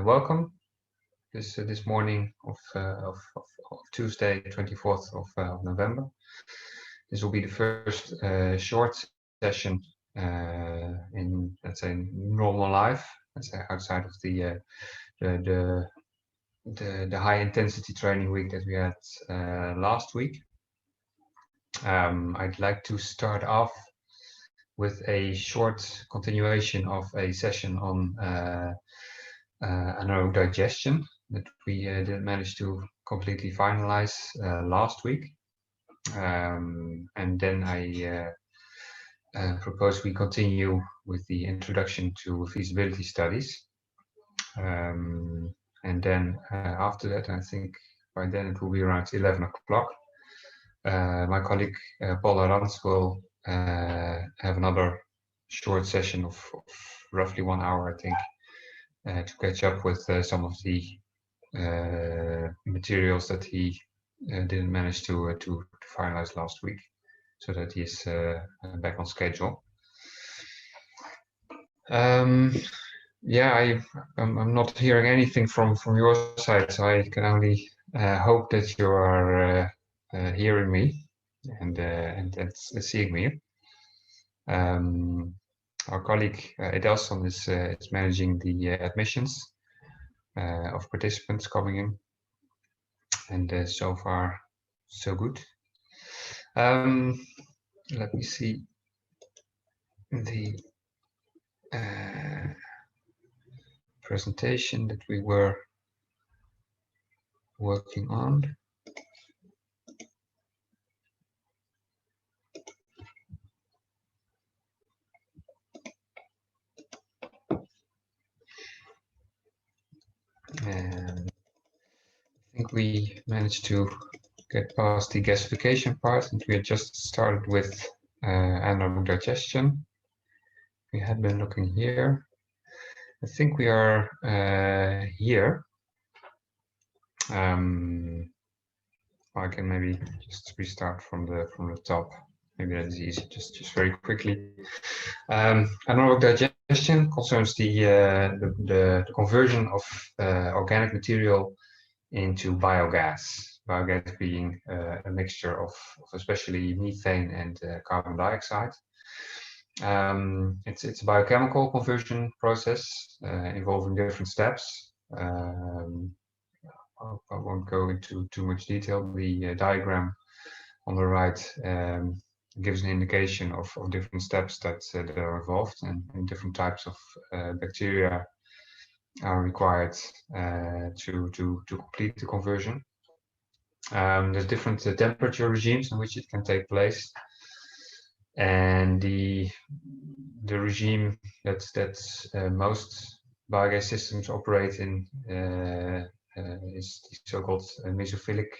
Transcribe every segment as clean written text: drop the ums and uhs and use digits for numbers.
welcome this morning of Tuesday, 24th of November. This will be the first short session in, let's say, normal life, let's say, outside of the high intensity training week that we had last week. I'd like to start off with a short continuation of a session on anaerobic digestion that we didn't manage to completely finalize last week. And then I propose we continue with the introduction to feasibility studies. And then after that, I think by then it will be around 11 o'clock. My colleague Paula Rans will have another short session of roughly 1 hour, I think, to catch up with some of the materials that he didn't manage to finalize last week, so that he is back on schedule. Yeah, I'm not hearing anything from your side, so I can only hope that you are hearing me and seeing me. Our colleague Edelson is managing the admissions of participants coming in, and so far so good. Let me see the presentation that we were working on. And I think we managed to get past the gasification part, and we had just started with anaerobic digestion. We had been looking here. I think we are here. I can maybe just restart from the top. Maybe that's easy. Just very quickly. Anaerobic digestion concerns the conversion of organic material into biogas. Biogas being a mixture of especially methane and carbon dioxide. It's a biochemical conversion process involving different steps. I won't go into too much detail. The diagram on the right gives an indication of different steps that are involved, and different types of bacteria are required to complete the conversion. There's different temperature regimes in which it can take place, and the regime that most biogas systems operate in is the so-called mesophilic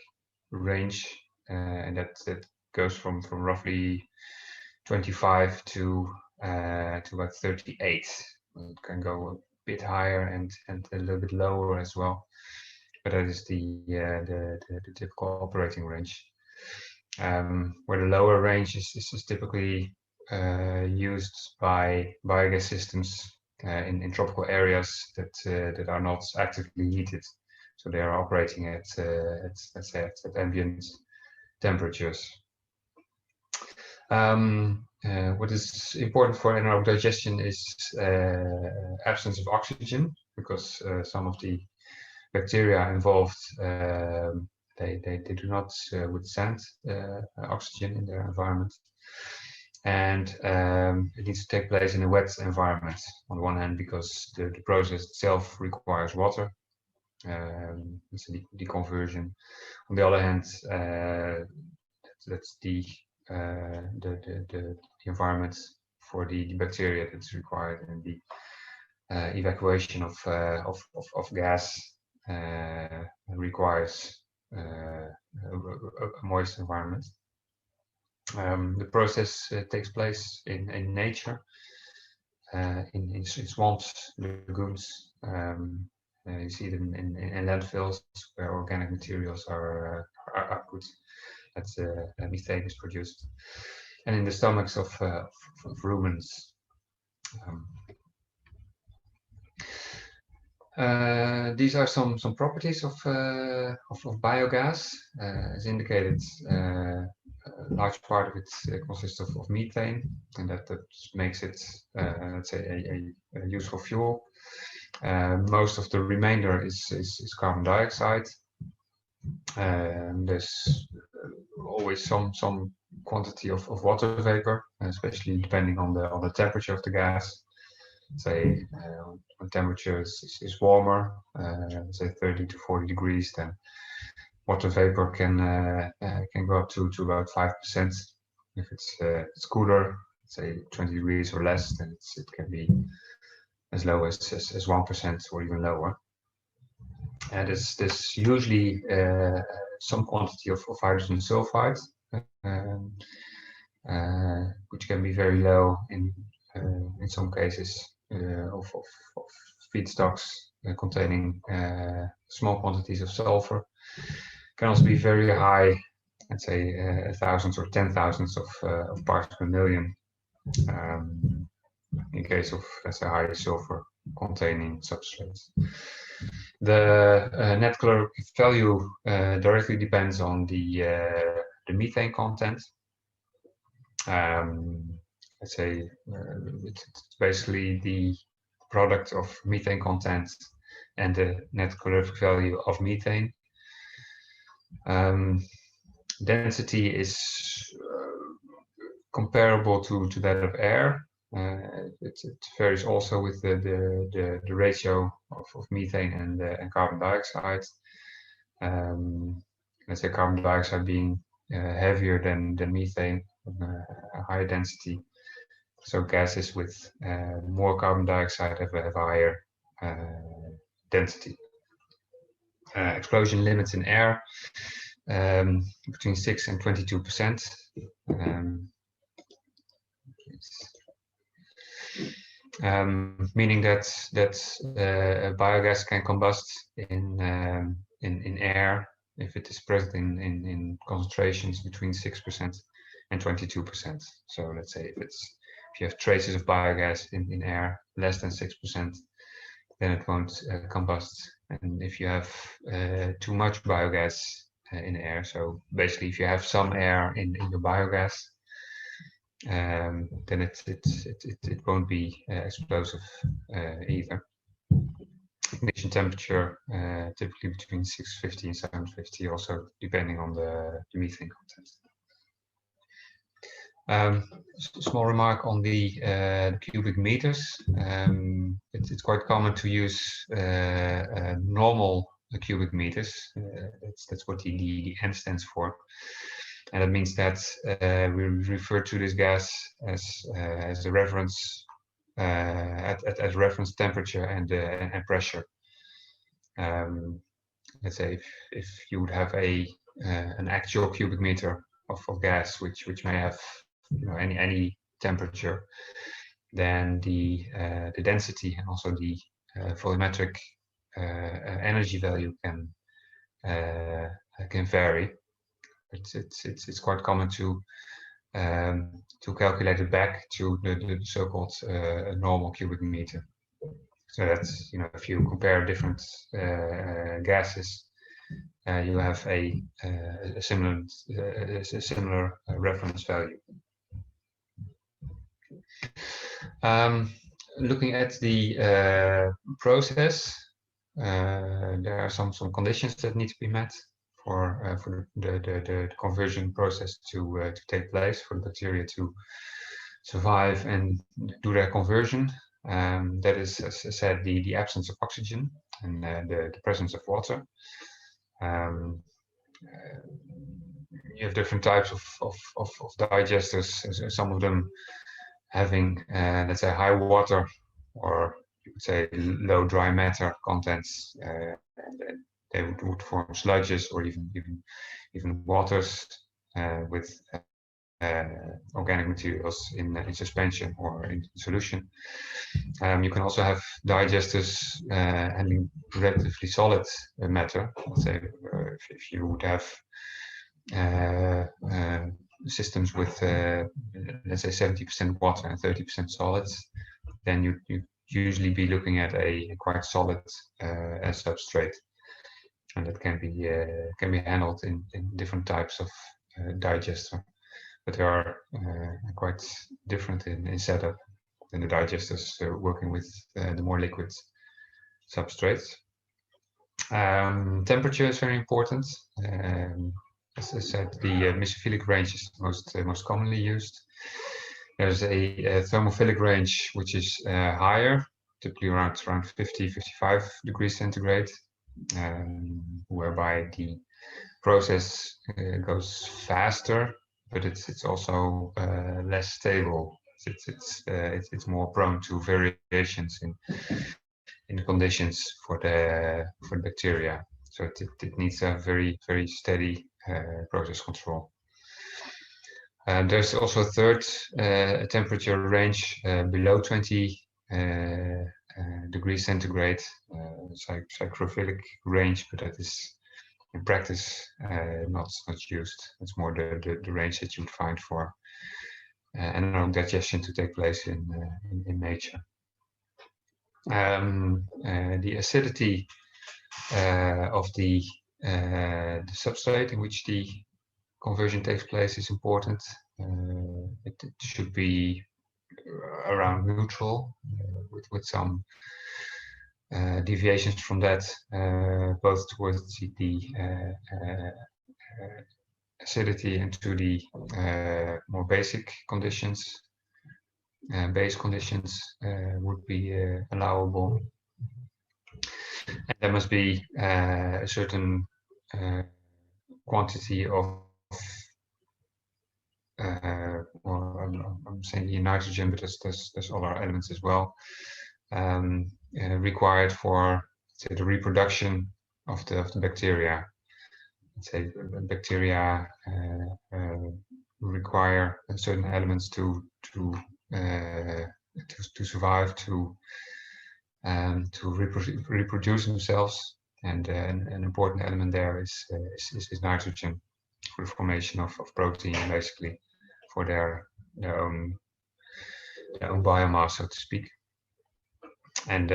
range, and that goes from roughly 25 to about 38. It can go a bit higher and a little bit lower as well, but that is the typical operating range. Where the lower range is typically used by biogas systems in tropical areas that are not actively heated, so they are operating at let's say at ambient temperatures. What is important for anaerobic digestion is absence of oxygen, because some of the bacteria involved they do not withstand oxygen in their environment, and it needs to take place in a wet environment. On the one hand, because the process itself requires water, it's a deconversion. On the other hand, that's the environment for the bacteria that's required, and the evacuation of gas requires a moist environment. The process takes place in nature, in swamps, lagoons. You see them in landfills where organic materials are put. That's methane is produced, and in the stomachs of ruminants. These are some properties of biogas. As indicated, a large part of it consists of methane, and that makes it, let's say, a useful fuel. Most of the remainder is carbon dioxide. There's always some quantity of water vapor, especially depending on the temperature of the gas. Say when temperature is warmer, say 30 to 40 degrees, then water vapor can go up to about 5%. If it's cooler, say 20 degrees or less, then it can be as low as 1% or even lower. And there's usually some quantity of hydrogen sulfide, which can be very low in some cases of feedstocks containing small quantities of sulfur. Can also be very high, let's say thousands or 10,000s of parts per million, in case of, let's say, high sulfur containing substrates. The net caloric value directly depends on the methane content. Let's say it's basically the product of methane content and the net calorific value of methane. Density is comparable to that of air. It varies also with the ratio of methane and carbon dioxide. Let's say carbon dioxide being heavier than methane, a higher density. So gases with more carbon dioxide have a higher density. Explosion limits in air between 6 and 22%. Meaning that biogas can combust in air if it is present in concentrations between 6% and 22%. So let's say if you have traces of biogas in air less than 6%, then it won't combust. And if you have too much biogas in air, so basically if you have some air in your biogas, then it won't be explosive either. Ignition temperature typically between 650 and 750, also depending on the methane content. Small remark on the cubic meters. It's quite common to use normal cubic meters. That's what the N stands for. And that means that we refer to this gas as a reference at reference temperature and pressure. Let's say if you would have an actual cubic meter of gas which may have any temperature, then the density and also the volumetric energy value can vary. It's quite common to calculate it back to the so-called normal cubic meter. So that's, if you compare different gases, you have a similar reference value. Looking at the process, there are some conditions that need to be met for the conversion process to take place, for the bacteria to survive and do their conversion. That is, as I said, the absence of oxygen and the presence of water. You have different types of digesters. Some of them having, let's say, high water, or you could say low dry matter contents. They would form sludges or even waters with organic materials in suspension or in solution. You can also have digesters handling relatively solid matter. Let's say if you would have systems with let's say 70% water and 30% solids, then you usually be looking at a quite solid substrate, and that can be handled in different types of digester, but they are quite different in setup than the digesters working with the more liquid substrates. Temperature is very important. As I said, the mesophilic range is most commonly used. There's a thermophilic range which is higher, typically around 50-55 degrees centigrade, whereby the process goes faster, but it's also less stable. It's more prone to variations in the conditions for the bacteria. So it needs a very steady process control. There's also a third temperature range below 20 degrees centigrade, psychrophilic range, but that is in practice not used. It's more the range that you would find for anaerobic digestion to take place in nature. The acidity of the substrate in which the conversion takes place is important. It should be around neutral, with some deviations from that, both towards the acidity and to the more basic conditions. Base conditions would be allowable. And there must be a certain quantity of, well, I'm saying here nitrogen, but there's other elements as well, required for, say, the reproduction of the bacteria. Let's say bacteria require certain elements to survive, to reproduce themselves, and an important element there is nitrogen for the formation of protein, basically for their own biomass, so to speak. And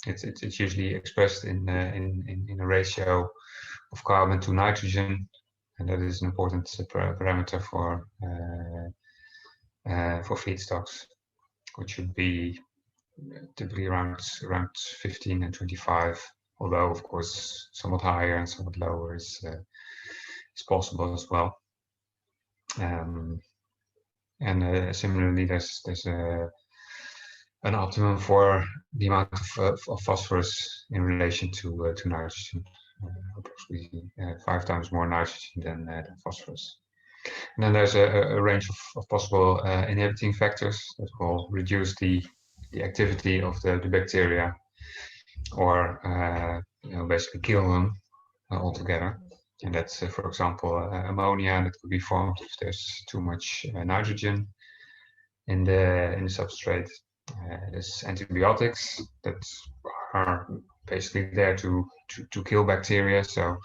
it's usually expressed in a ratio of carbon to nitrogen, and that is an important parameter for feedstocks, which should be typically around 15 and 25, although of course somewhat higher and somewhat lower is possible as well. And similarly, there's an optimum for the amount of phosphorus in relation to nitrogen, approximately 5 times more nitrogen than phosphorus. And then there's a range of possible inhibiting factors that will reduce the activity of the bacteria, or basically kill them altogether. And that's, for example, ammonia that could be formed if there's too much nitrogen in the substrate. There's antibiotics that are basically there to kill bacteria, so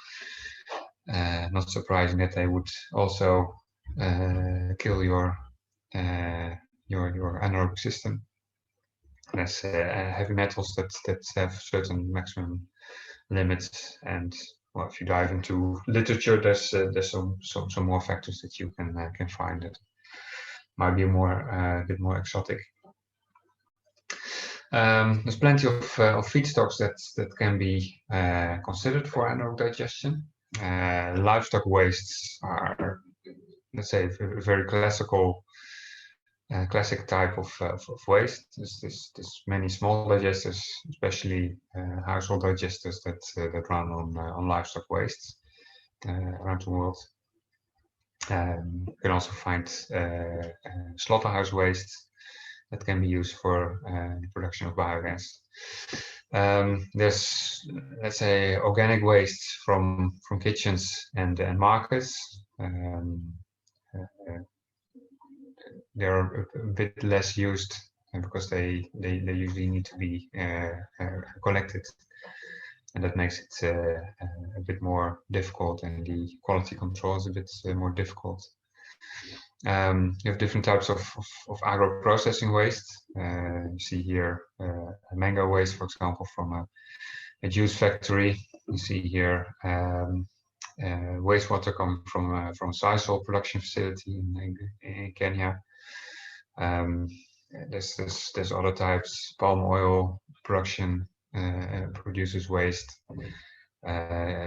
not surprising that they would also kill your anaerobic system. There's heavy metals that have certain maximum limits, and well, if you dive into literature, there's some more factors that you can find that might be a bit more exotic. There's plenty of feedstocks that can be considered for anaerobic digestion. Livestock wastes are, let's say, a very classic type of waste. There's many small digesters, especially household digesters that run on livestock wastes around the world. You can also find slaughterhouse waste that can be used for the production of biogas. There's, let's say, organic waste from kitchens and markets. They're a bit less used because they usually need to be collected, and that makes it a bit more difficult, and the quality control is a bit more difficult. You have different types of agro-processing waste. You see here mango waste, for example, from a juice factory. You see here wastewater coming from a sisal production facility in Kenya. There's other types. Palm oil production produces waste.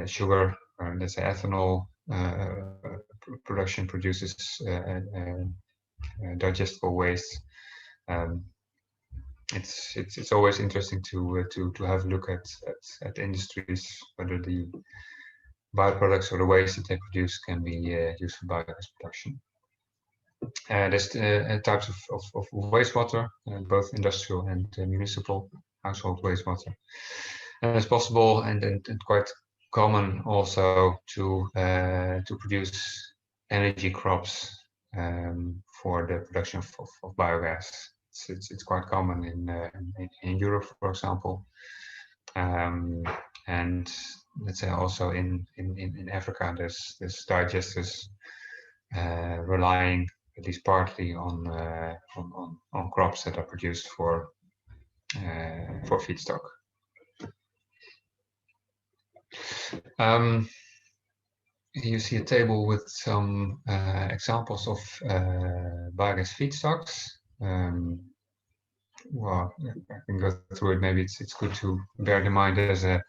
Sugar, let's say ethanol production produces digestible waste. It's always interesting to have a look at industries, whether the byproducts or the waste that they produce can be used for biogas production. There's types of wastewater, both industrial and municipal household wastewater. And it's possible and quite common also to produce energy crops for the production of biogas. It's quite common in Europe, for example, and let's say also in Africa. There's digesters relying at least partly on crops that are produced for feedstock. You see a table with some examples of biogas feedstocks. Well, I can go through it. Maybe it's good to bear in mind as a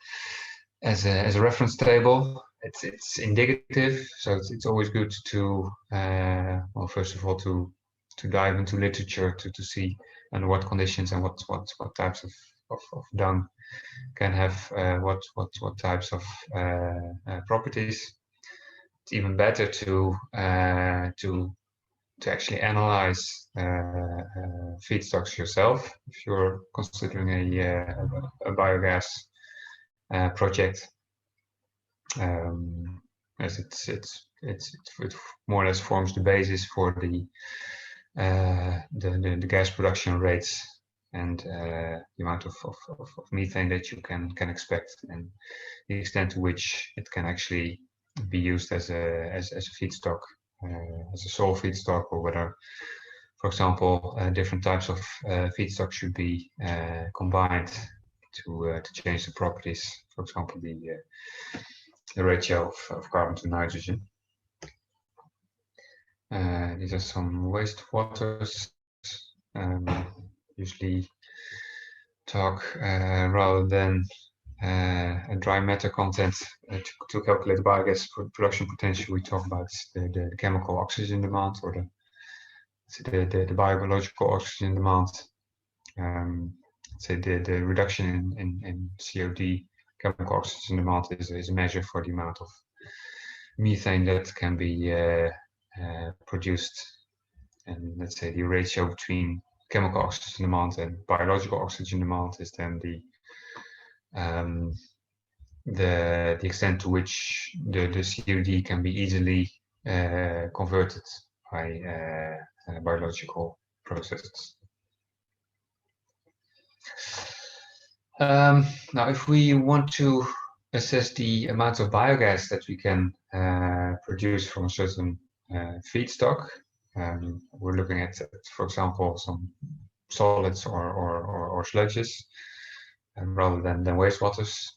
reference table. It's indicative, so it's always good to well, first of all, to dive into literature to see under what conditions and what types of dung can have what types of properties. It's even better to actually analyze feedstocks yourself if you're considering a biogas project, as it more or less forms the basis for the gas production rates and the amount of methane that you can expect, and the extent to which it can actually be used as a feedstock, as a sole feedstock, or whether, for example, different types of feedstock should be combined to change the properties. For example, the ratio of carbon to nitrogen. These are some wastewaters. Usually talk rather than a dry matter content to calculate biogas production potential. We talk about the chemical oxygen demand, or the biological oxygen demand. Say the reduction in COD, chemical oxygen demand, is a measure for the amount of methane that can be produced, and let's say the ratio between chemical oxygen demand and biological oxygen demand is then the extent to which the COD can be easily converted by biological processes. Now, if we want to assess the amount of biogas that we can produce from a certain feedstock, we're looking at, for example, some solids or sludges, rather than wastewaters.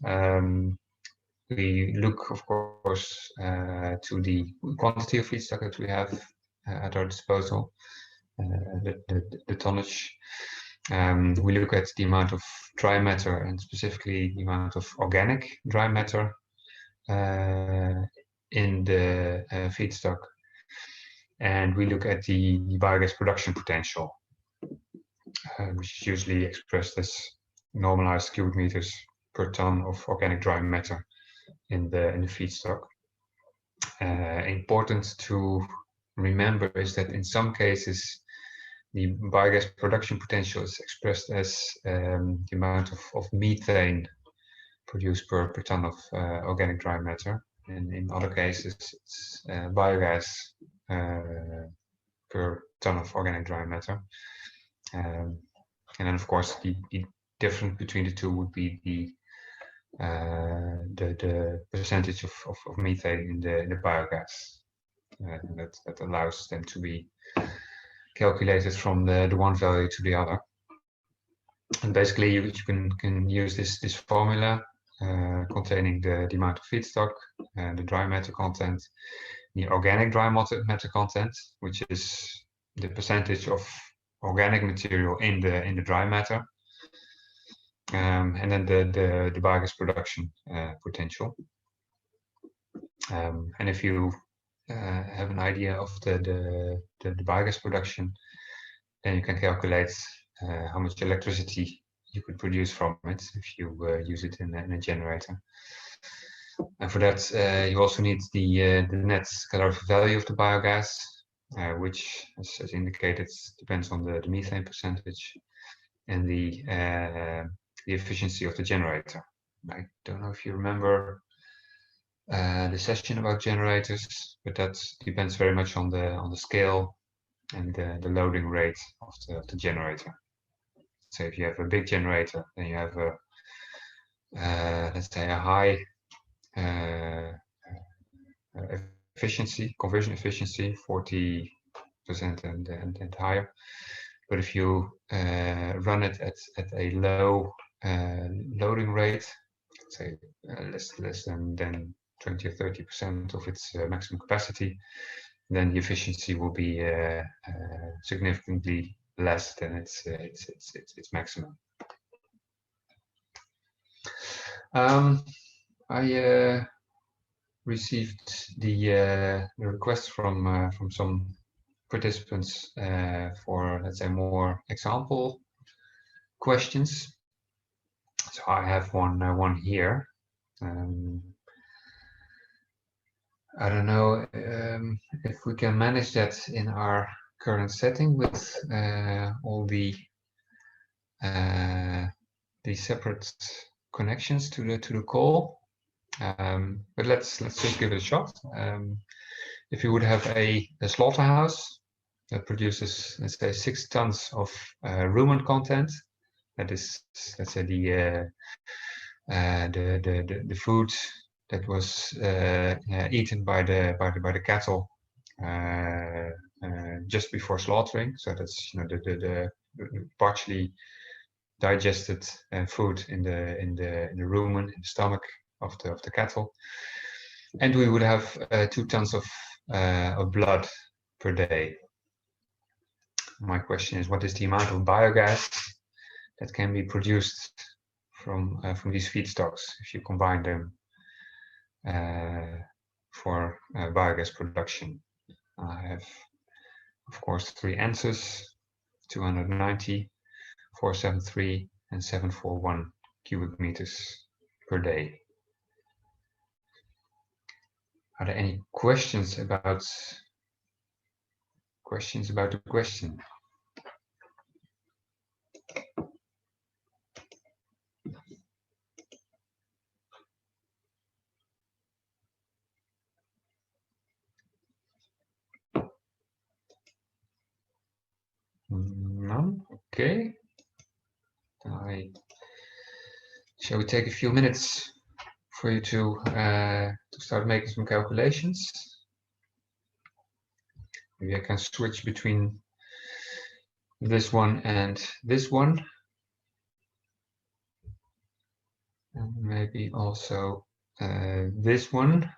We look, of course, to the quantity of feedstock that we have at our disposal, the tonnage. We look at the amount of dry matter, and specifically the amount of organic dry matter in the feedstock. And we look at the biogas production potential, which is usually expressed as normalized cubic meters per ton of organic dry matter in the feedstock. Important to remember is that in some cases the biogas production potential is expressed as the amount of methane produced per ton of organic dry matter, and in other cases it's biogas per ton of organic dry matter. And then, of course, the difference between the two would be the percentage of methane in the biogas. that allows them to be calculated from the one value to the other. And basically, you can use this formula containing the amount of feedstock, the dry matter content, the organic dry matter content, which is the percentage of organic material in the dry matter, and then the biogas production potential. And if you have an idea of the biogas production, then you can calculate how much electricity you could produce from it if you use it in a generator. And for that, you also need the net calorific value of the biogas, which, as indicated, depends on the methane percentage and the efficiency of the generator. I don't know if you remember the session about generators, but that depends very much on the scale and the loading rate of the generator. So if you have a big generator, then you have a let's say a high conversion efficiency, 40% and higher. But if you run it at a low loading rate, let's say less than 20 or 30% of its maximum capacity, then the efficiency will be significantly less than its maximum. I received the request from some participants for, let's say, more example questions. So I have one here. I don't know if we can manage that in our current setting with all the separate connections to the call. But let's just give it a shot. If you would have a slaughterhouse that produces, let's say, 6 tons of rumen content, that is, let's say, the food that was eaten by the cattle just before slaughtering. So that's, you know, the partially digested food in the rumen, in the stomach of the cattle, and we would have 2 tons of blood per day. My question is, what is the amount of biogas that can be produced from these feedstocks if you combine them for biogas production? I have, of course, 3 answers: 290, 473, and 741 cubic meters per day. Are there any questions about the question? None? Okay. Shall we take a few minutes for you to start making some calculations? Maybe I can switch between this one and this one. And maybe also this one.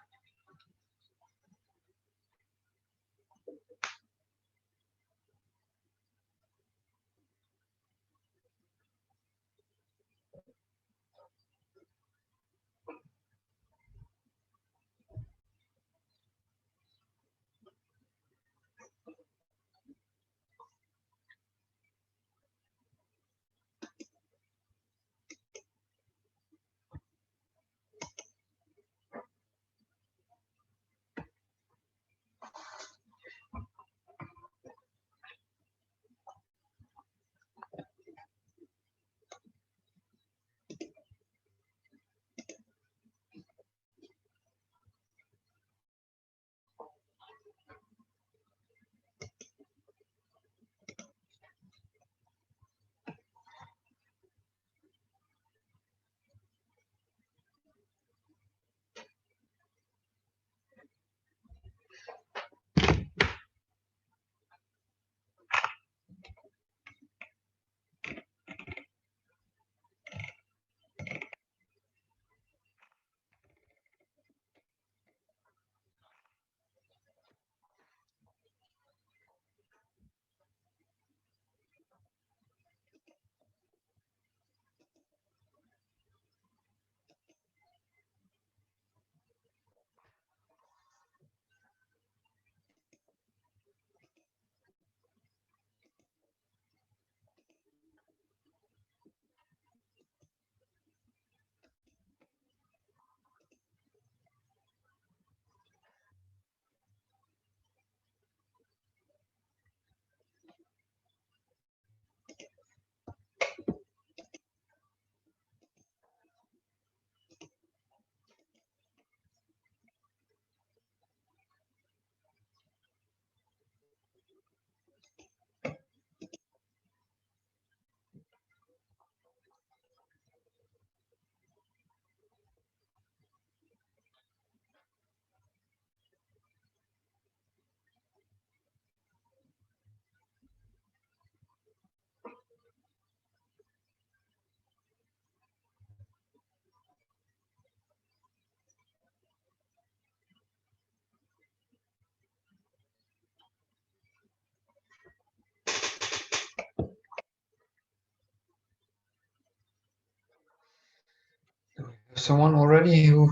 someone already who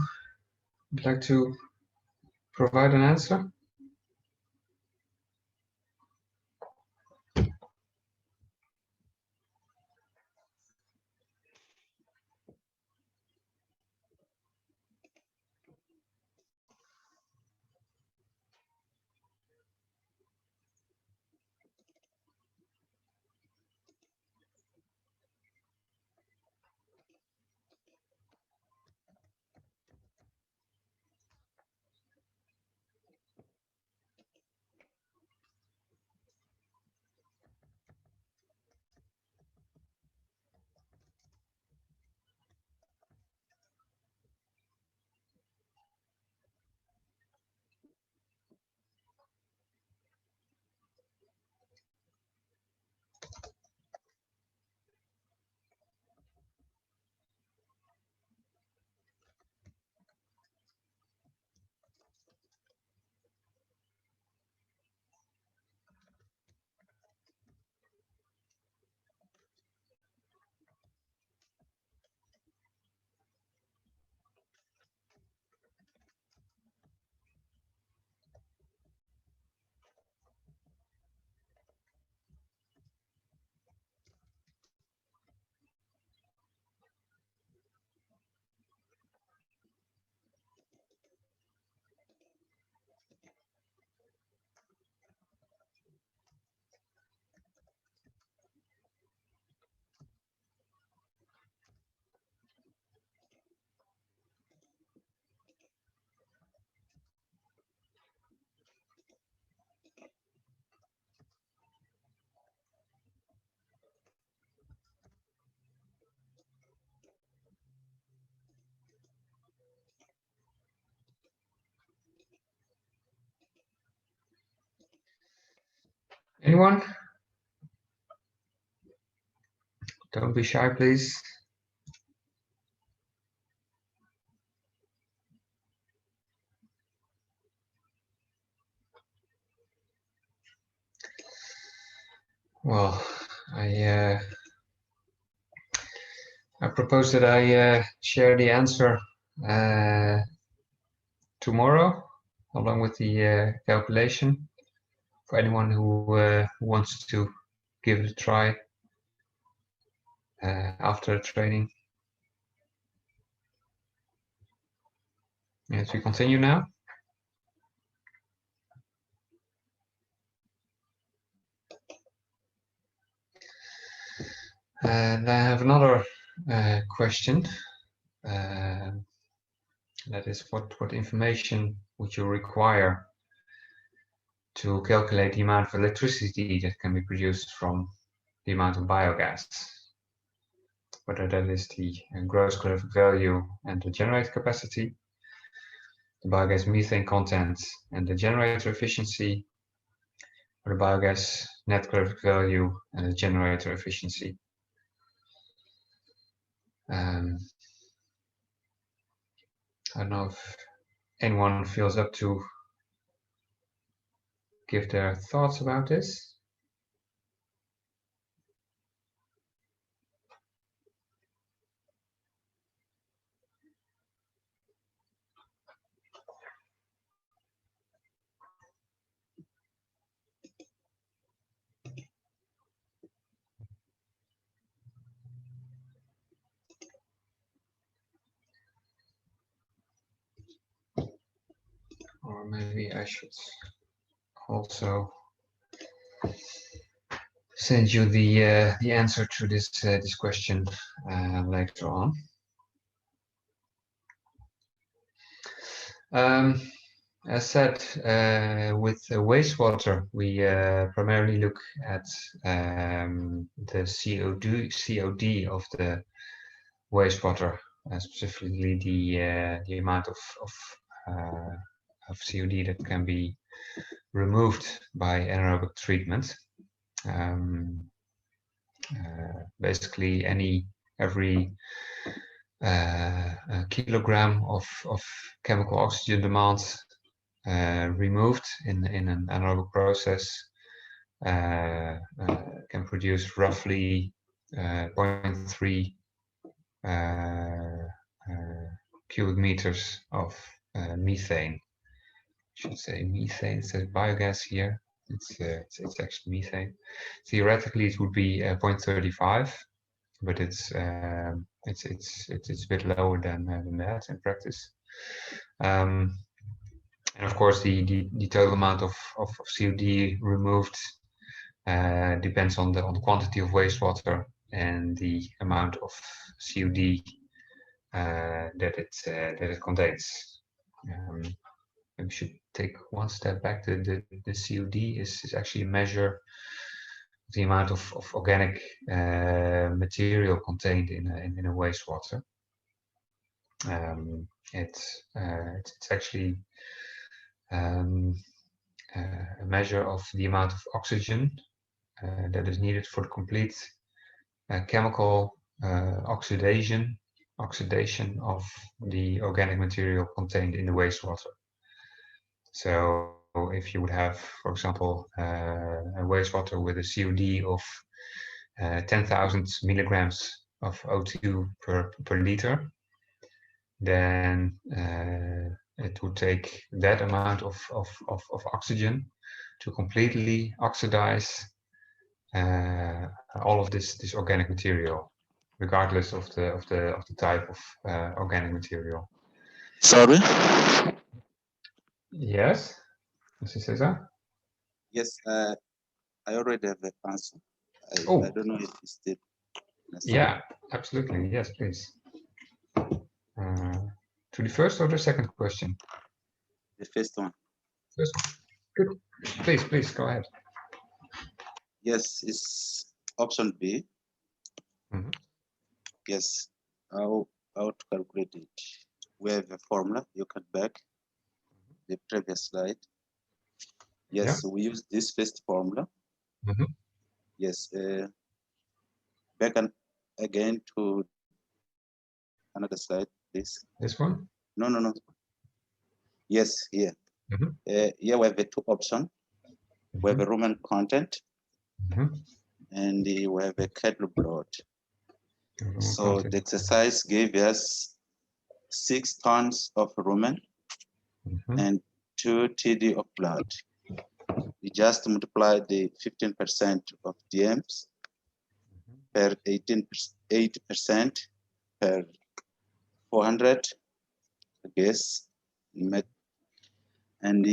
would like to provide an answer? Anyone? Don't be shy, please. Well, I propose that I share the answer tomorrow, along with the calculation, for anyone who wants to give it a try after the training. Yes, we continue now. And I have another question. That is, what information would you require to calculate the amount of electricity that can be produced from the amount of biogas? Whether that is the gross calorific value and the generator capacity, the biogas methane content and the generator efficiency, or the biogas net calorific value and the generator efficiency. I don't know if anyone feels up to give their thoughts about this. Or maybe I should also send you the answer to this this question later on. As said, with wastewater, we primarily look at the COD of the wastewater, specifically the amount of COD that can be removed by anaerobic treatment. Basically, every kilogram of chemical oxygen demand removed in an anaerobic process can produce roughly 0.3 cubic meters of methane. I should say methane. It says biogas here. It's actually methane. Theoretically, it would be 0.35, but it's a bit lower than that in practice. And of course, the total amount of COD removed depends on the quantity of wastewater and the amount of COD that it contains. We should take one step back. The COD is actually a measure of the amount of organic material contained in a wastewater. It's actually a measure of the amount of oxygen that is needed for the complete chemical oxidation of the organic material contained in the wastewater. So if you would have, for example, a wastewater with a COD of 10,000 milligrams of O2 per liter, then it would take that amount of oxygen to completely oxidize all of this organic material, regardless of the type of organic material. Sorry? Yes, Mr. Cesar? Yes, I already have the answer. I don't know if it's still necessary. Yeah, absolutely. Yes, please. To the first or the second question? The first one. First one. Good. Please go ahead. Yes, it's option B. Mm-hmm. Yes, how to calculate it. We have a formula. You can back the previous slide. Yes, we use this first formula. Mm-hmm. Yes, back again to another slide, please. This one? No. Yes, here. Mm-hmm. Here we have the two options. Mm-hmm. We have a rumen content, mm-hmm. and we have a kettle blood. So the exercise gave us 6 tons of rumen mm-hmm. and 2 TD of blood. We just multiply the 15% of DMs per 8% per 400, I guess, and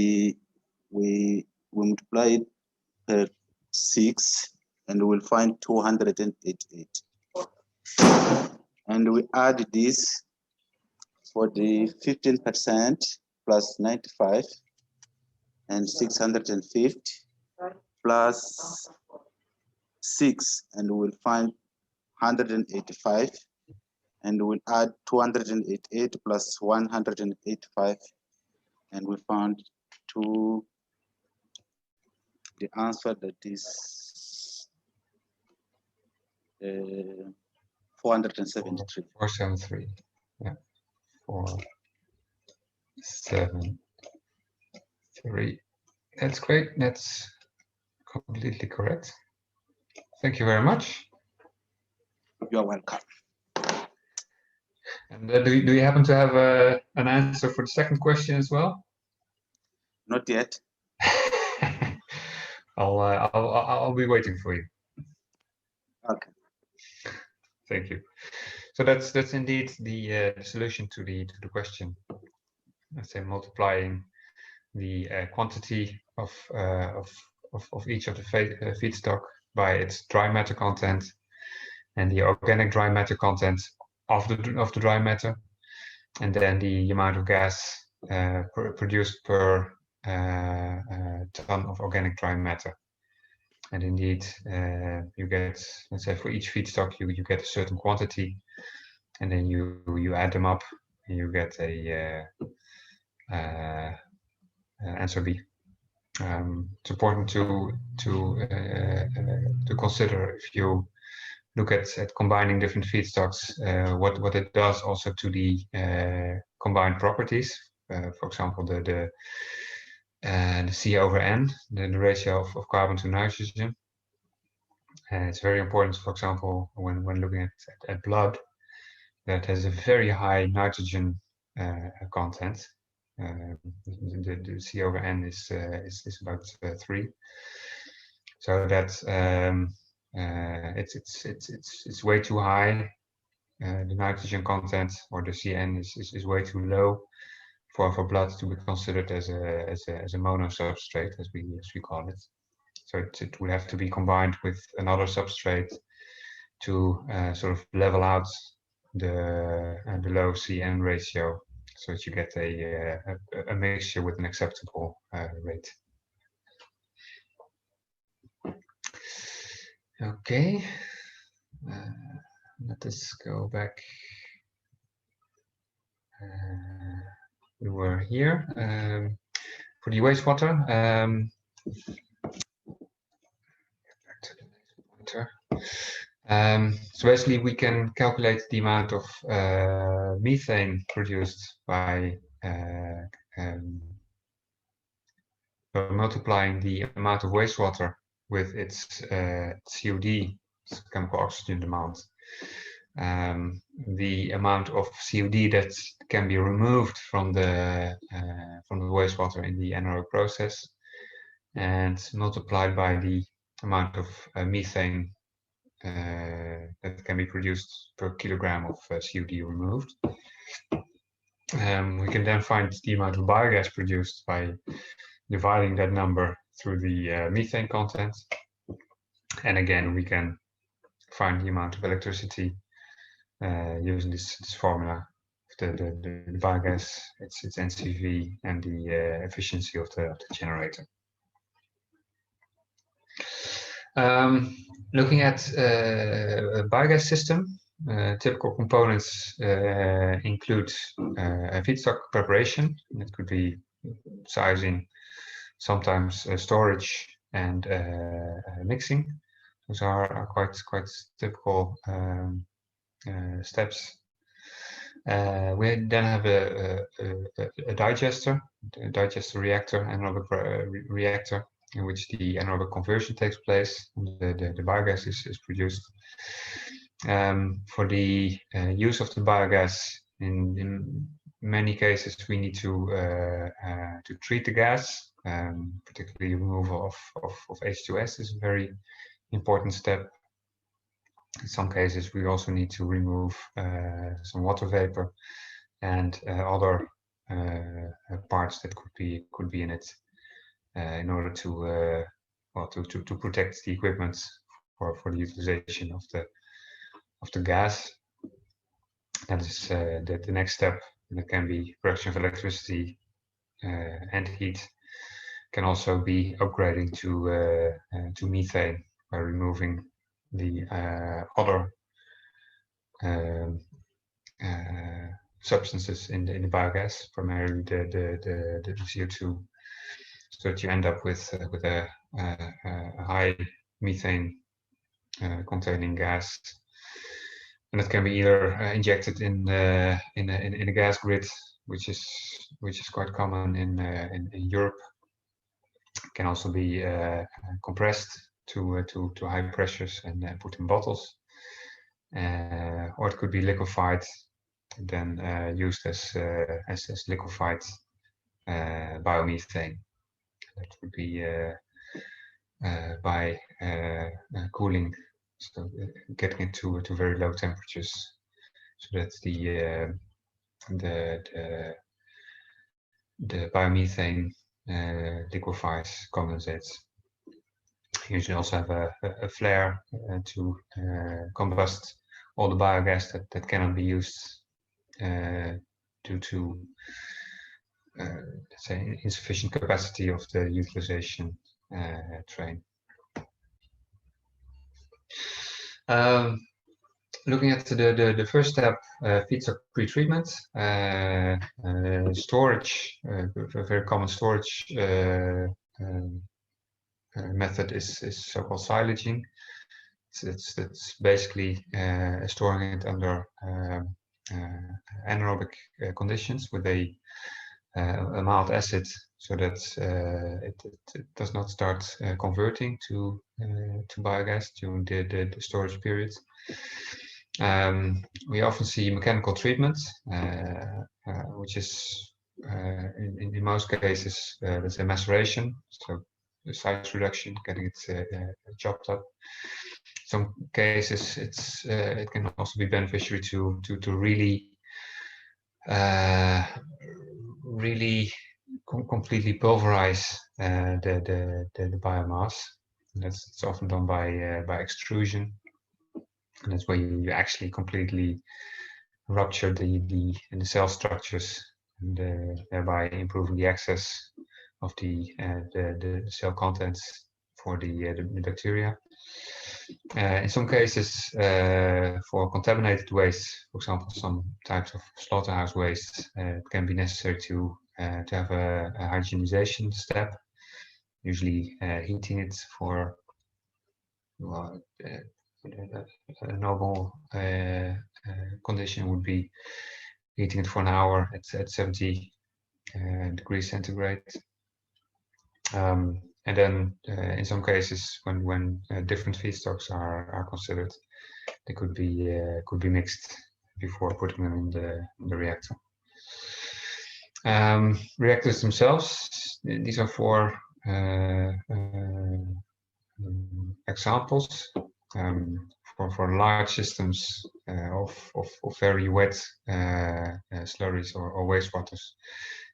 we multiply it per 6, and we'll find 288. And we add this for the 15% plus 95 and 650 plus 6, and we'll find 185, and we'll add 288 plus 185, and we found the answer that is 473. 473. Yeah. 473. That's great. That's completely correct. Thank you very much. You are welcome. And do you happen to have an answer for the second question as well? Not yet. I'll be waiting for you. Okay. Thank you. So that's indeed the solution to the question. Let's say multiplying the quantity of each of the feedstock by its dry matter content and the organic dry matter content of the dry matter, and then the amount of gas produced per ton of organic dry matter. And indeed, you get, let's say, for each feedstock, you get a certain quantity, and then you add them up, and you get a answer B. It's important to consider, if you look at combining different feedstocks, what it does also to the combined properties. For example, the C over N, the ratio of carbon to nitrogen. It's very important, for example, when looking at blood, that has a very high nitrogen content. The C over N is about 3, so that it's way too high. The nitrogen content or the CN is way too low for blood to be considered as a mono substrate, as we call it. So it would have to be combined with another substrate to sort of level out the low CN ratio, so that you get a mixture with an acceptable rate. Okay, let us go back. We were here for the wastewater. Back to the pointer. So basically, we can calculate the amount of methane produced by multiplying the amount of wastewater with its COD, chemical oxygen demand. The amount of COD that can be removed from the wastewater in the anaerobic process, and multiplied by the amount of methane that can be produced per kilogram of COD removed. We can then find the amount of biogas produced by dividing that number through the methane content, and again we can find the amount of electricity using this formula, the biogas, its NCV, and the efficiency of the generator. Looking at a biogas system, typical components include feedstock preparation. It could be sizing, sometimes storage, and mixing. Those are quite typical steps. We then have a digester, reactor, anaerobic reactor, in which the anaerobic conversion takes place. The biogas is produced. For the use of the biogas, in many cases we need to treat the gas, particularly removal of H2S is a very important step. In some cases we also need to remove some water vapor and other parts that could be in it, in order to protect the equipment for the utilization of the gas. That is the next step. That can be production of electricity and heat. Can also be upgrading to methane by removing the other substances in the biogas, primarily the CO2, so that you end up with a high methane containing gas, and it can be either injected in a gas grid, which is quite common in Europe. It can also be compressed to high pressures and put in bottles, or it could be liquefied, then used as liquefied biomethane. That would be by cooling, so getting it to very low temperatures, so that the biomethane liquefies, condensates. Usually also have a flare to combust all the biogas that cannot be used due to let's say insufficient capacity of the utilization train. Looking at the first step, feedstock pretreatment, storage, a very common storage method is so-called silaging. It's basically storing it under anaerobic conditions with a mild acid, so that it does not start converting to biogas during the storage period. We often see mechanical treatment, which is in most cases, let's say maceration, so the size reduction, getting it chopped up. Some cases, it can also be beneficiary to really completely pulverize the biomass. And it's often done by extrusion, and that's where you actually completely rupture the cell structures, and thereby improving the access of the cell contents for the bacteria. In some cases, for contaminated waste, for example, some types of slaughterhouse waste, it can be necessary to have a hygienization step, usually heating it for, well, a normal condition would be heating it for an hour at 70 degrees centigrade. And then in some cases, when different feedstocks are considered, they could be mixed before putting them in the reactor. Reactors themselves, these are four examples. For large systems of very wet slurries or wastewaters,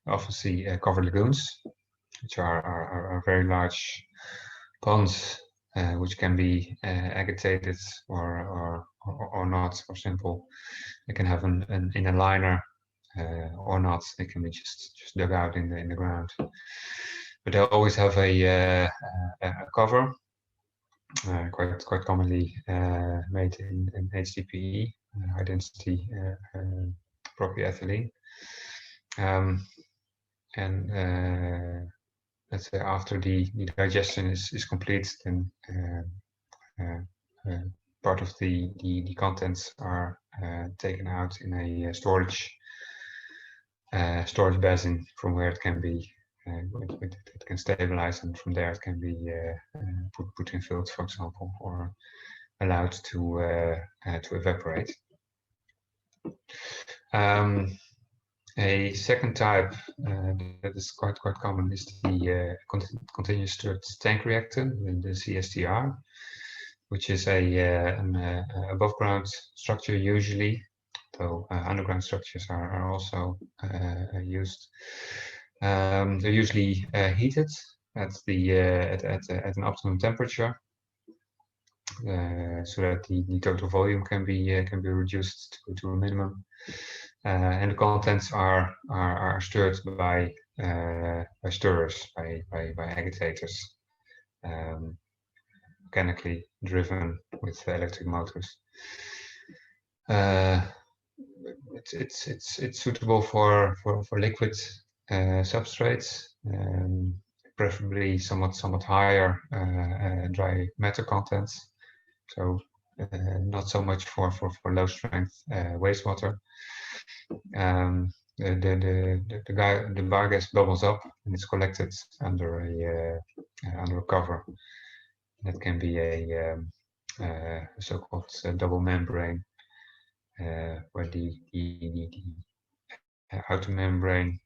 you often see covered lagoons, which are very large ponds, which can be agitated or not, or simple. They can have an inner liner or not. They can be just dug out in the ground. But they always have a cover, quite commonly made in HDPE, high density propylethylene. And let's say after the digestion is complete, then part of the contents are taken out in a storage basin, from where it can be it can stabilize, and from there it can be put in fields, for example, or allowed to evaporate. A second type that is quite common is the continuous stirred tank reactor, the CSTR, which is an above ground structure usually, though underground structures are also used. They're usually heated at an optimum temperature, so that the total volume can be reduced to a minimum, and the contents are stirred by stirrers, by agitators, mechanically driven with electric motors. It's suitable for liquid substrates, preferably somewhat higher dry matter contents. So not so much for low strength wastewater. The biogas bubbles up and it's collected under a cover. That can be a so-called double membrane, where the outer membrane,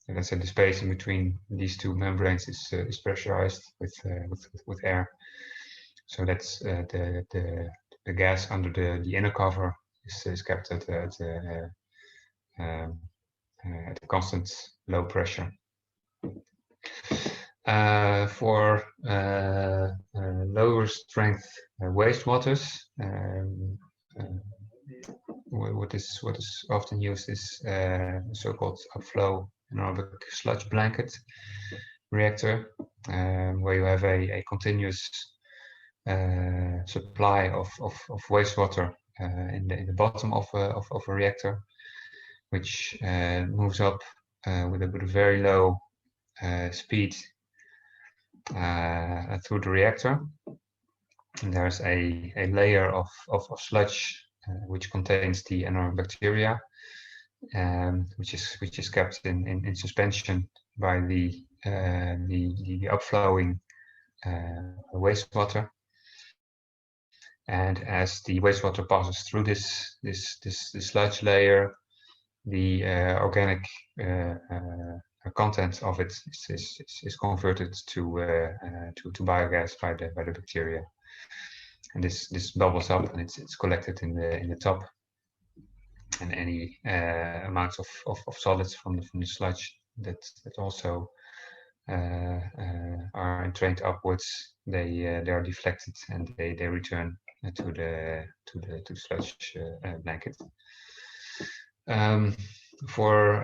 let's say the space in between these two membranes, is pressurized with air. So that's the gas under the inner cover is kept at a constant low pressure. For lower strength wastewaters, what is often used is so-called upflow anaerobic sludge blanket reactor, where you have a continuous supply of wastewater in the bottom of a reactor, which moves up with a very low speed through the reactor. And there's a layer of sludge which contains the anaerobic bacteria, which is kept in suspension by the upflowing wastewater. And as the wastewater passes through this sludge layer, the organic content of it is converted to biogas by the bacteria, and this bubbles up and it's collected in the top, and any amounts of solids from the sludge that also are entrained upwards, they are deflected and they return to the sludge blanket. For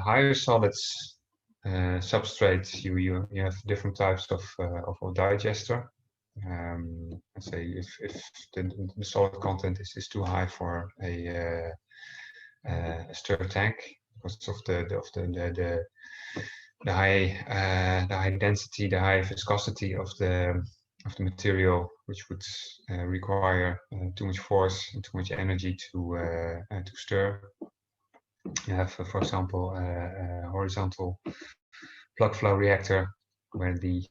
higher solids substrates, you have different types of digester. Let's say if the solid content is too high for a stir tank because of the high density, the high viscosity of the material, which would require too much force and too much energy to stir. You have, for example, a horizontal plug flow reactor where the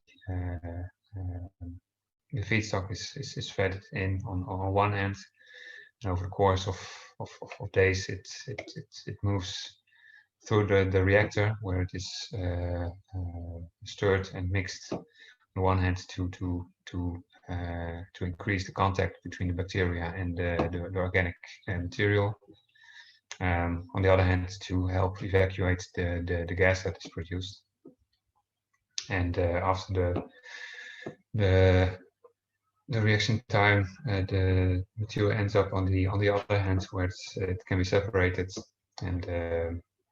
feedstock is fed in on one end, and over the course of days it moves through the reactor where it is stirred and mixed on one hand to increase the contact between the bacteria and the organic material. On the other hand, to help evacuate the gas that is produced. And after the reaction time, the material ends up on the other hand, where it can be separated and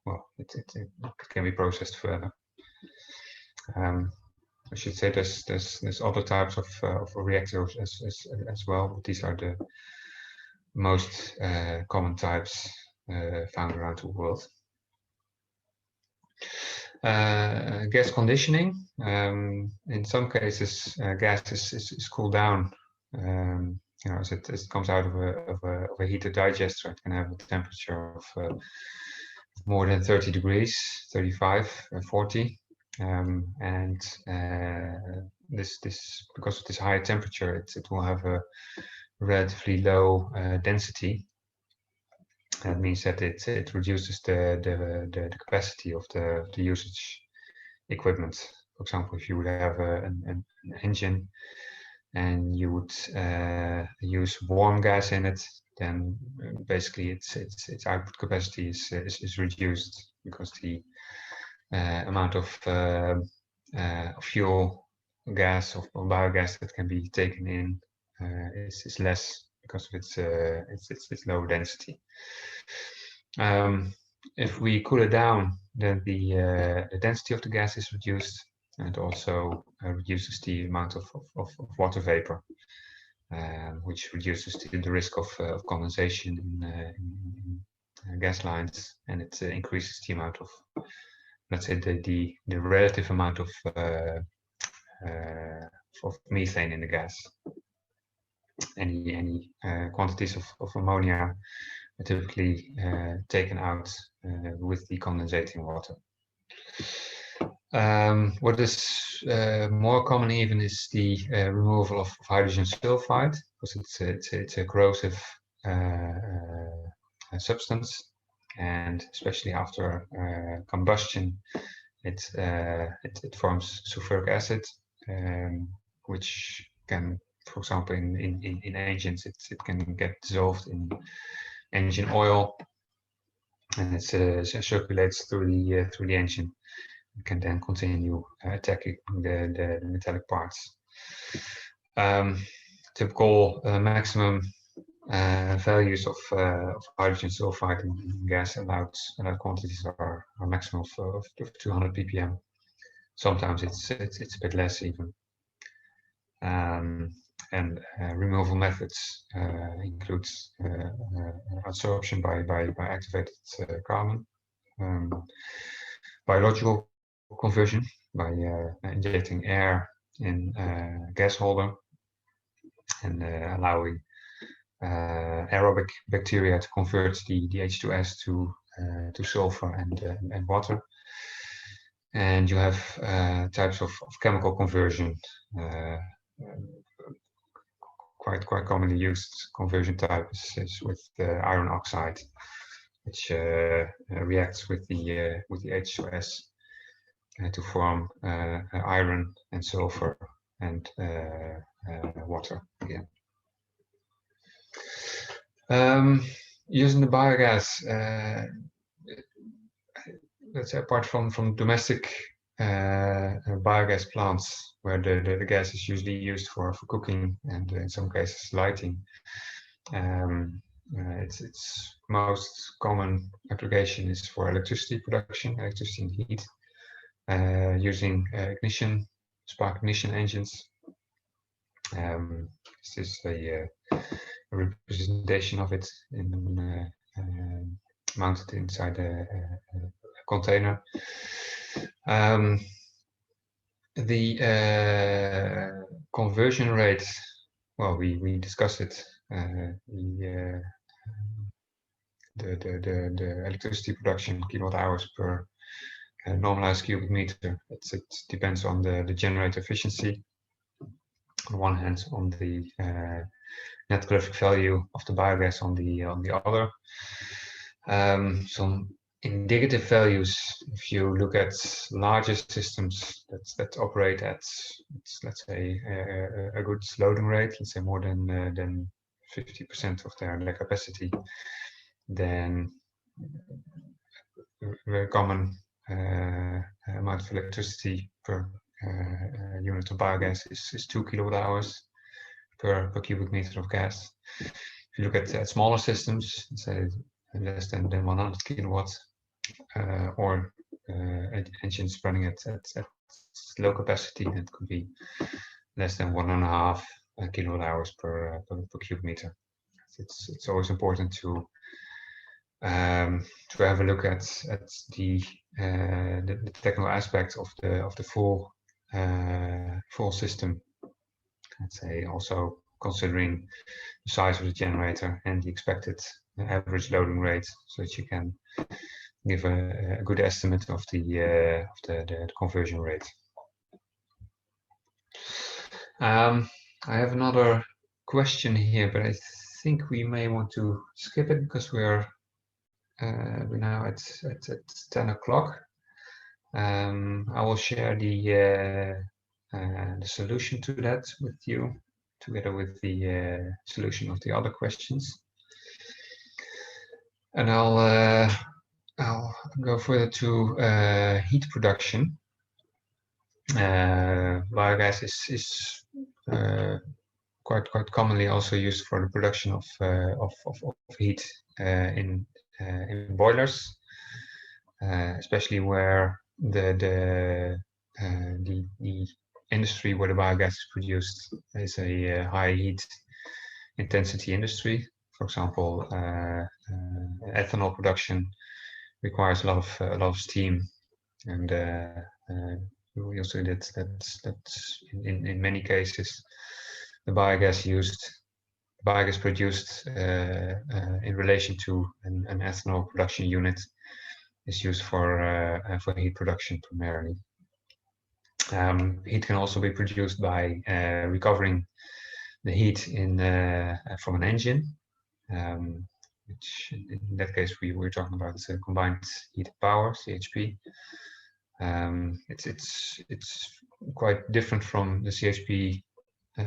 well, it can be processed further. I should say there's other types of reactors as well, but these are the most common types found around the world. Gas conditioning. In some cases, gas is cooled down. You know, as it comes out of a heated digester, it can have a temperature of more than 30 degrees, 35, 40. And this because of this high temperature, it will have a relatively low density. That means that it reduces the capacity of the usage equipment. For example, if you would have an engine and you would use warm gas in it, then basically its output capacity is reduced because the amount of fuel gas or biogas that can be taken in is less because of its low density. If we cool it down, then the density of the gas is reduced, and it also reduces the amount of water vapor, which reduces the risk of condensation in gas lines, and it increases the amount of, let's say, the relative amount of methane in the gas. Any quantities of ammonia are typically taken out with the condensating water. What is more common even is the removal of hydrogen sulfide, because it's a corrosive substance, and especially after combustion, it forms sulfuric acid, which can, for example, in engines, it can get dissolved in engine oil, and it circulates through the engine. It can then continue attacking the metallic parts. Typical maximum values of hydrogen sulfide in gas allowed quantities are a maximum of 200 ppm. Sometimes it's a bit less even. And removal methods includes adsorption by activated carbon, biological conversion by injecting air in gas holder and allowing aerobic bacteria to convert the H2S to sulfur and water. And you have types of chemical conversion quite commonly used conversion type is with iron oxide, which reacts with the H2S to form iron and sulfur and water again. Using the biogas, let's say apart from domestic biogas plants, where the gas is usually used for cooking and in some cases lighting, its most common application is for electricity production, electricity and heat, using spark ignition engines. This is a representation of it mounted inside a container. The conversion rate, well, we discussed it. The electricity production kilowatt hours per normalized cubic meter. It depends on the generator efficiency. On one hand, on the net calorific value of the biogas on the other. Some indicative values, if you look at larger systems that operate at, let's say, a good loading rate, let's say more than 50% of their capacity, then a very common amount of electricity per unit of biogas is 2 kilowatt hours per cubic meter of gas. If you look at smaller systems, say less than 100 kilowatts, or engines running at low capacity, it could be less than 1.5 kilowatt hours per cubic meter. It's always important to have a look at the technical aspects of the full system. Let's say also considering the size of the generator and the expected average loading rate, so that you can give a good estimate of the conversion rate. I have another question here, but I think we may want to skip it because we're now at 10 o'clock. I will share the solution to that with you, together with the solution of the other questions. And I'll go further to heat production. Biogas is quite commonly also used for the production of heat in boilers, especially where the industry where the biogas is produced is a high heat intensity industry. For example, ethanol production requires a lot of steam, and we also see that in many cases the biogas produced in relation to an ethanol production unit is used for heat production primarily. Heat can also be produced by recovering the heat from an engine, which in that case we're talking about combined heat power, CHP. It's quite different from the CHP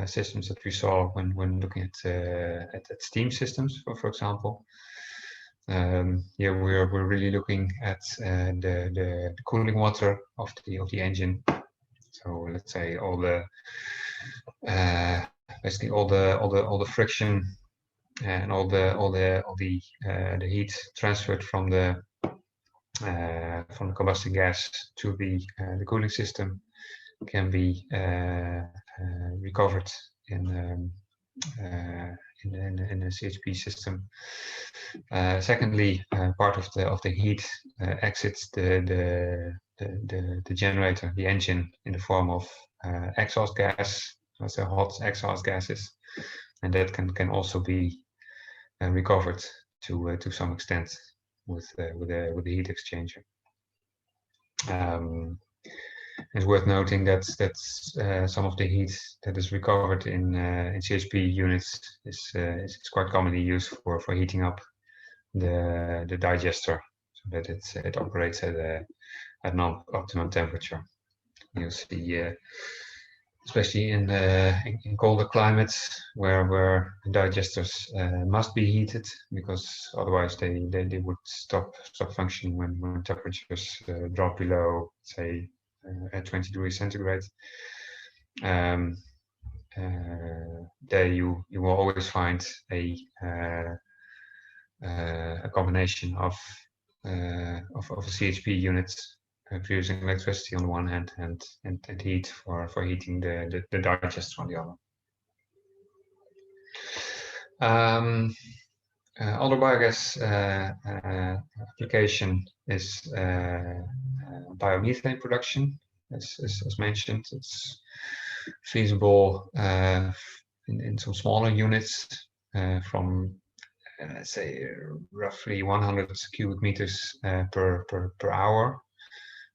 systems that we saw when looking at steam systems, for example. Here we're really looking at the cooling water of the engine. So let's say all the basically all the friction and all the heat transferred from the combustion gas to the cooling system can be recovered in a CHP system. Secondly, part of the heat exits the generator, the engine, in the form of exhaust gas, so hot exhaust gases, and that can also be recovered to some extent with the heat exchanger. It's worth noting that some of the heat that is recovered in CHP units is quite commonly used for heating up the digester, so that it operates at non-optimum temperature. You'll see, especially in colder climates where digesters must be heated, because otherwise they would stop functioning when temperatures drop below, say, at 20 degrees centigrade. There you will always find a combination of a CHP unit producing electricity on the one hand and heat for heating the digester on the other. Other biogas application is biomethane production. As mentioned, it's feasible in some smaller units from let's say roughly 100 cubic meters per hour,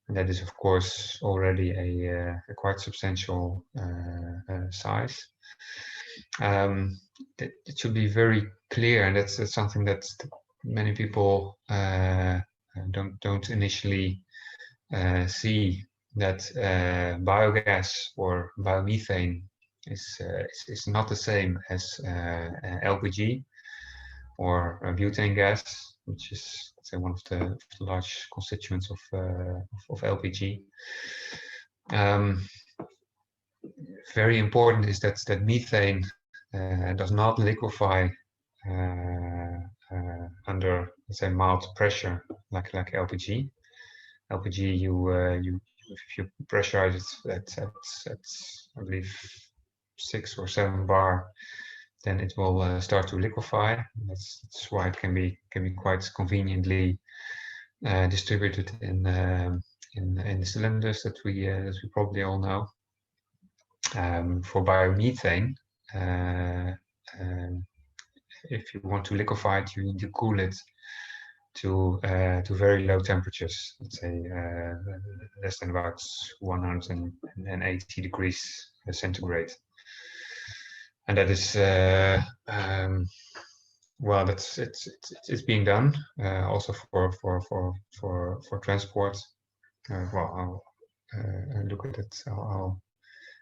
and that is of course already a quite substantial size. It should be very clear, and that's something that many people don't initially see, that biogas or biomethane is not the same as LPG or butane gas, which is, let's say, one of the large constituents of LPG. Very important is that methane does not liquefy under, let's say, mild pressure like LPG. LPG, if you pressurize it at I believe 6 or 7 bar, then it will start to liquefy. That's why it can be quite conveniently distributed in the cylinders that we probably all know. For biomethane, if you want to liquefy it, you need to cool it to very low temperatures. Let's say less than about 180 degrees centigrade. And that is well, it's being done also for transport. Well, I'll look at it. I'll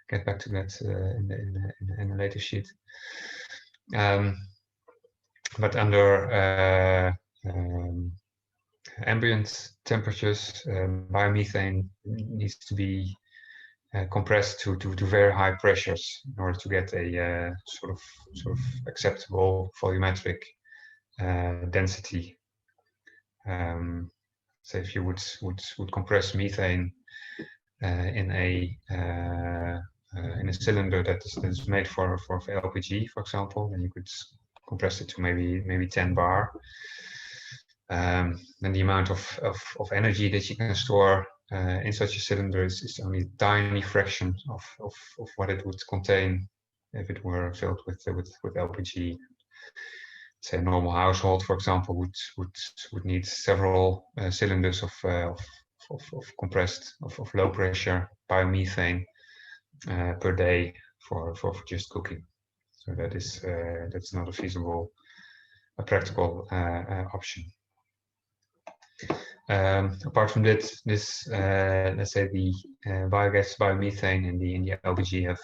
get back to that in a later sheet. But under ambient temperatures, biomethane needs to be compressed to very high pressures in order to get a sort of acceptable volumetric density. So if you would compress methane in a cylinder that is made for LPG, for example, then you could compress it to maybe 10 bar. Then the amount of energy that you can store in such a cylinder is only a tiny fraction of what it would contain if it were filled with LPG. Say a normal household, for example, would need several cylinders of compressed of low pressure biomethane per day for just cooking. So that's not a practical option. Apart from that, this let's say the biogas, biomethane, and the LPG have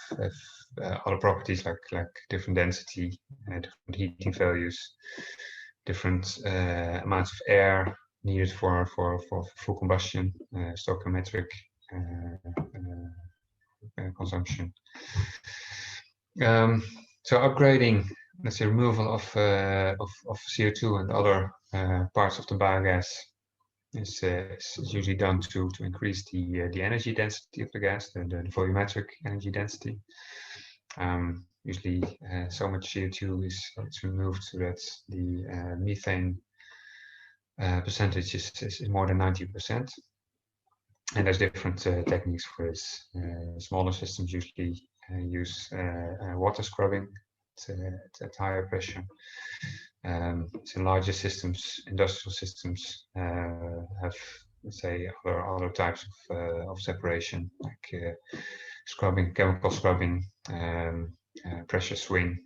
other properties like different density, different heating values, different amounts of air needed for full combustion, stoichiometric consumption. So upgrading, let's say, removal of CO2 and other parts of the biogas is usually done to increase the energy density of the gas, the volumetric energy density. Usually so much CO2 is removed so that the methane percentage is more than 90%. And there's different techniques for this. Smaller systems usually use water scrubbing at higher pressure. So larger systems, industrial systems, have let's say other types of separation, like scrubbing, chemical scrubbing, pressure swing.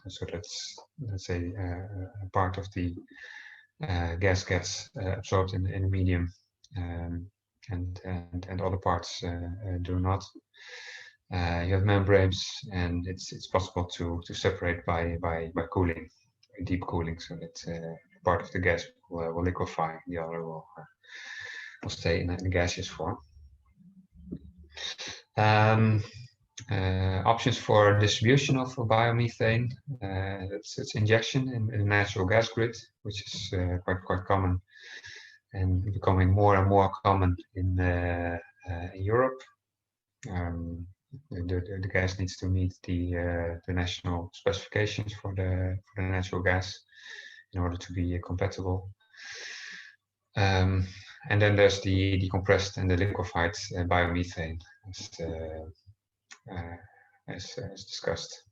So that's, let's say, a part of the gas gets absorbed in the medium, and other parts do not. You have membranes, and it's possible to separate by cooling, deep cooling, so that part of the gas will liquefy, the other will stay in a gaseous form. Options for distribution of biomethane, it's injection in the natural gas grid, which is quite common and becoming more and more common in Europe. The gas needs to meet the national specifications for the natural gas in order to be compatible. And then there's the compressed and the liquefied biomethane, as discussed.